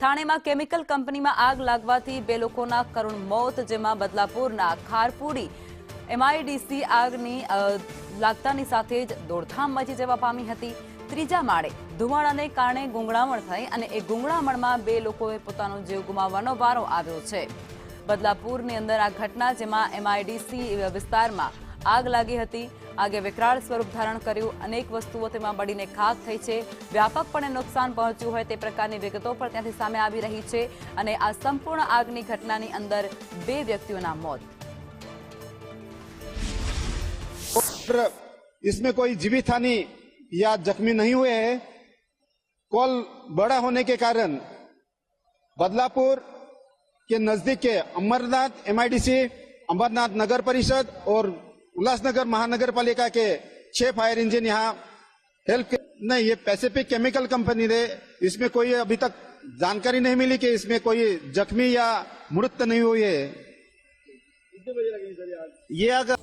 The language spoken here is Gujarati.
થાણેમાં કેમિકલ કંપનીમાં આગ લાગવાથી 2 લોકોના કરુણ મોત, જેમાં બદલાપુરના ખારપુડી MIDC આગની લાગતાની સાથે જ દોડધામ મચી જવા પામી હતી। ત્રીજા માળે ધુમાડાને કારણે ગુંગળામણ થઈ અને એ ગુંગળામણમાં 2 લોકોએ પોતાનો જીવ ગુમાવવાનો વારો આવ્યો છે। બદલાપુરની અંદર આ ઘટના, જેમાં MIDC વિસ્તારમાં આગ લાગી હતી। આગે વિકરાળ સ્વરૂપ ધારણ કર્યું, અનેક વસ્તુઓ તેમાં બળીને ખાખ થઈ છે। વ્યાપકપણે નુકસાન પહોંચ્યું હોય તે પ્રકારની વિગતો પણ ત્યાંથી સામે આવી રહી છે અને આ સંપૂર્ણ આગની ઘટનાની અંદર 2 વ્યક્તિઓના મોત। इसमें कोई जीवित हानि या जख्मी नहीं हुए हैं। कॉल बड़ा होने के कारण बदलापुर के नजदीक के अमरनाथ MIDC, अमरनाथ नगर परिषद और उल्लासनगर महानगर पालिका के 6 फायर इंजन यहाँ हेल्प नहीं। ये पैसिफिक केमिकल कंपनी है। इसमें कोई अभी तक जानकारी नहीं मिली कि इसमें कोई जख्मी या मृत्यु नहीं हुई है। ये अगर